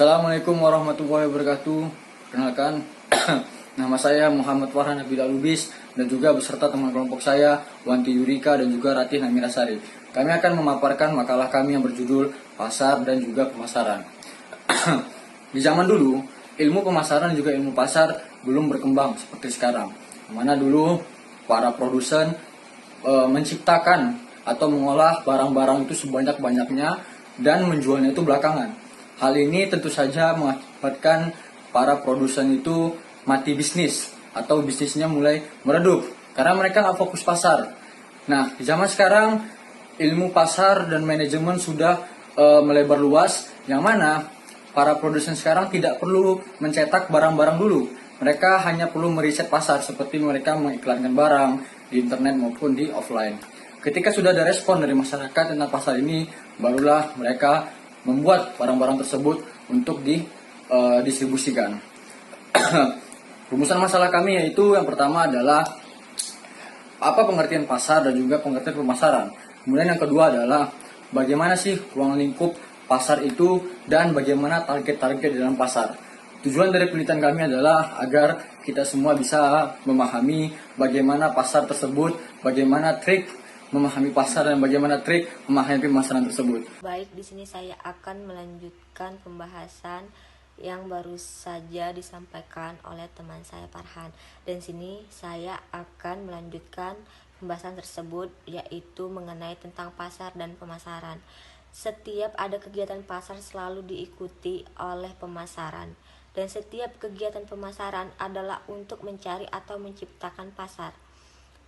Assalamualaikum warahmatullahi wabarakatuh. Perkenalkan, nama saya Muhammad Farhan Nabil Lubis dan juga beserta teman kelompok saya Wanti Yurika dan juga Ratih Namirasari. Kami akan memaparkan makalah kami yang berjudul Pasar dan juga Pemasaran. Di zaman dulu, ilmu pemasaran dan juga ilmu pasar belum berkembang seperti sekarang. Mana dulu para produsen menciptakan atau mengolah barang-barang itu sebanyak-banyaknya dan menjualnya itu belakangan. Hal ini tentu saja mengakibatkan para produsen itu mati bisnis atau bisnisnya mulai meredup karena mereka nggak fokus pasar. Nah, di zaman sekarang ilmu pasar dan manajemen sudah melebar luas, yang mana para produsen sekarang tidak perlu mencetak barang-barang dulu. Mereka hanya perlu meriset pasar seperti mereka mengiklankan barang di internet maupun di offline. Ketika sudah ada respon dari masyarakat tentang pasar ini, barulah mereka membuat barang-barang tersebut untuk didistribusikan. Rumusan masalah kami yaitu yang pertama adalah apa pengertian pasar dan juga pengertian pemasaran. Kemudian yang kedua adalah bagaimana sih ruang lingkup pasar itu dan bagaimana target-target dalam pasar. Tujuan dari penelitian kami adalah agar kita semua bisa memahami bagaimana pasar tersebut, bagaimana trik memahami pasar dan bagaimana trik memahami pemasaran tersebut. Baik, di sini saya akan melanjutkan pembahasan yang baru saja disampaikan oleh teman saya Farhan. Dan sini saya akan melanjutkan pembahasan tersebut yaitu mengenai tentang pasar dan pemasaran. Setiap ada kegiatan pasar selalu diikuti oleh pemasaran. Dan setiap kegiatan pemasaran adalah untuk mencari atau menciptakan pasar.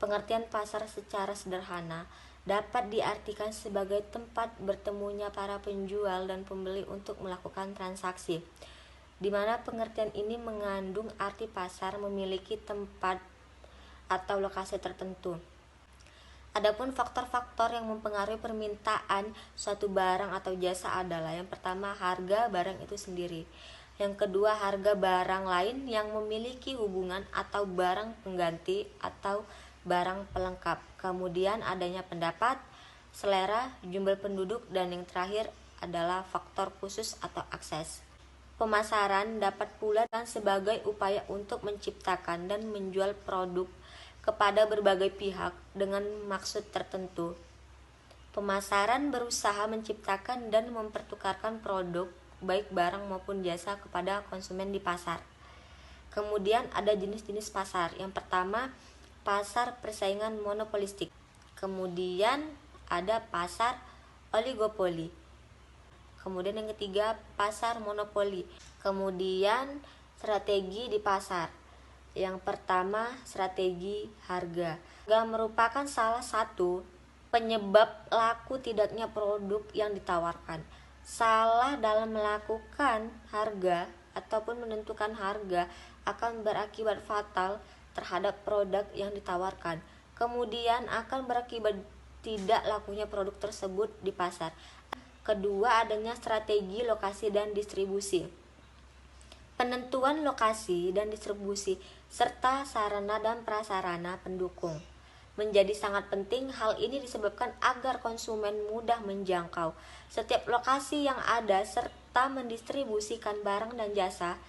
Pengertian pasar secara sederhana dapat diartikan sebagai tempat bertemunya para penjual dan pembeli untuk melakukan transaksi, di mana pengertian ini mengandung arti pasar memiliki tempat atau lokasi tertentu. Adapun faktor-faktor yang mempengaruhi permintaan suatu barang atau jasa adalah yang pertama harga barang itu sendiri, yang kedua harga barang lain yang memiliki hubungan atau barang pengganti atau barang pelengkap, kemudian adanya pendapat, selera, jumlah penduduk, dan yang terakhir adalah faktor khusus atau akses. Pemasaran dapat pula sebagai upaya untuk menciptakan dan menjual produk kepada berbagai pihak dengan maksud tertentu. Pemasaran berusaha menciptakan dan mempertukarkan produk, baik barang maupun jasa kepada konsumen di pasar. Kemudian ada jenis-jenis pasar. Yang pertama, pasar persaingan monopolistik. Kemudian ada pasar oligopoli. Kemudian yang ketiga, pasar monopoli. Kemudian strategi di pasar. Yang pertama, strategi harga. Harga merupakan salah satu penyebab laku tidaknya produk yang ditawarkan. Salah dalam melakukan harga ataupun menentukan harga akan berakibat fatal terhadap produk yang ditawarkan. Kemudian akan berakibat tidak lakunya produk tersebut di pasar. Kedua, adanya strategi lokasi dan distribusi. Penentuan lokasi dan distribusi serta sarana dan prasarana pendukung menjadi sangat penting. Hal ini disebabkan agar konsumen mudah menjangkau setiap lokasi yang ada serta mendistribusikan barang dan jasa.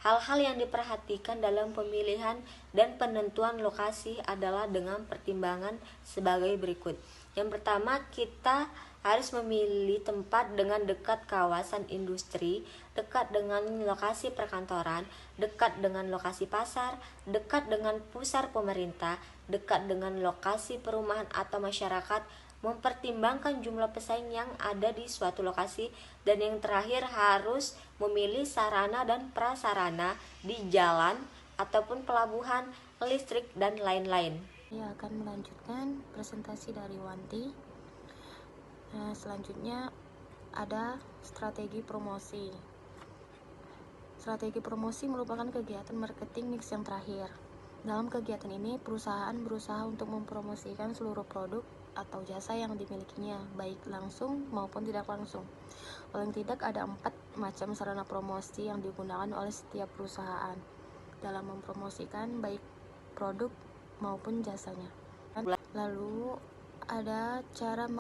Hal-hal yang diperhatikan dalam pemilihan dan penentuan lokasi adalah dengan pertimbangan sebagai berikut. Yang pertama, kita harus memilih tempat dengan dekat kawasan industri, dekat dengan lokasi perkantoran, dekat dengan lokasi pasar, dekat dengan pusat pemerintah, dekat dengan lokasi perumahan atau masyarakat, mempertimbangkan jumlah pesaing yang ada di suatu lokasi, dan yang terakhir harus memilih sarana dan prasarana di jalan ataupun pelabuhan, listrik, dan lain-lain. Saya akan melanjutkan presentasi dari Wanti. Selanjutnya ada strategi promosi. Strategi promosi merupakan kegiatan marketing mix yang terakhir. Dalam kegiatan ini, perusahaan berusaha untuk mempromosikan seluruh produk atau jasa yang dimilikinya, baik langsung maupun tidak langsung. Paling tidak ada 4 macam sarana promosi yang digunakan oleh setiap perusahaan dalam mempromosikan baik produk maupun jasanya. Lalu ada cara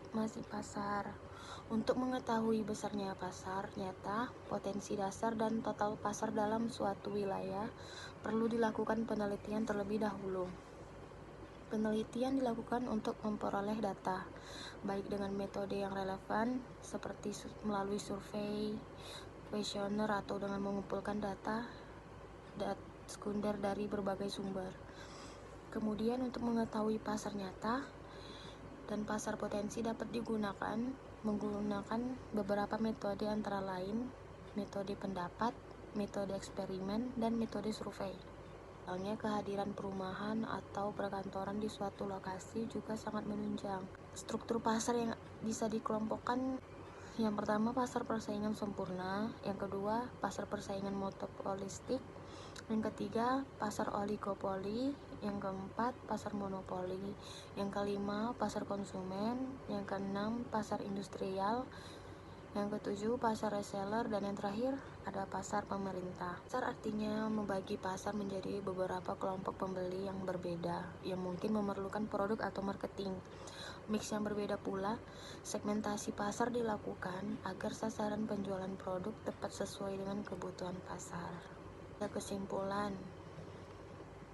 estimasi pasar. Untuk mengetahui besarnya pasar nyata, potensi dasar dan total pasar dalam suatu wilayah, perlu dilakukan penelitian terlebih dahulu. Penelitian dilakukan untuk memperoleh data, baik dengan metode yang relevan seperti melalui survei, kuesioner, atau dengan mengumpulkan data sekunder dari berbagai sumber. Kemudian untuk mengetahui pasar nyata dan pasar potensi dapat digunakan menggunakan beberapa metode antara lain metode pendapat, metode eksperimen, dan metode survei. Misalnya kehadiran perumahan atau perkantoran di suatu lokasi juga sangat menunjang. Struktur pasar yang bisa dikelompokkan, yang pertama pasar persaingan sempurna, yang kedua pasar persaingan monopolistik, yang ketiga pasar oligopoli, yang keempat pasar monopoli, yang kelima pasar konsumen, yang keenam pasar industrial, yang ketujuh pasar reseller, dan yang terakhir ada pasar pemerintah. Pasar artinya membagi pasar menjadi beberapa kelompok pembeli yang berbeda yang mungkin memerlukan produk atau marketing mix yang berbeda pula. Segmentasi pasar dilakukan agar sasaran penjualan produk tepat sesuai dengan kebutuhan pasar. Ada kesimpulan,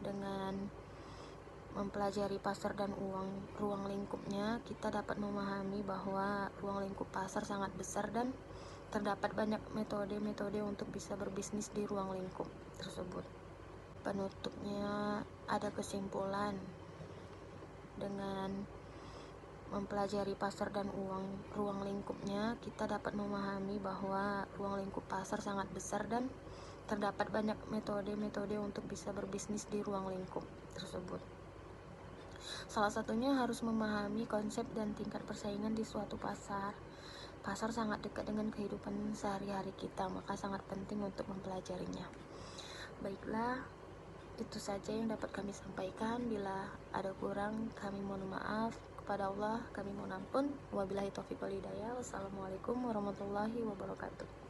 dengan mempelajari pasar dan ruang lingkupnya, kita dapat memahami bahwa ruang lingkup pasar sangat besar dan terdapat banyak metode-metode untuk bisa berbisnis di ruang lingkup tersebut. Penutupnya ada kesimpulan, dengan mempelajari pasar dan ruang lingkupnya, kita dapat memahami bahwa ruang lingkup pasar sangat besar dan terdapat banyak metode-metode untuk bisa berbisnis di ruang lingkup tersebut. Salah satunya harus memahami konsep dan tingkat persaingan di suatu pasar. Pasar sangat dekat dengan kehidupan sehari-hari kita, maka sangat penting untuk mempelajarinya. Baiklah, itu saja yang dapat kami sampaikan. Bila ada kurang, kami mohon maaf. Kepada Allah kami mohon ampun. Wabillahi taufiq wal hidayah. Wassalamualaikum warahmatullahi wabarakatuh.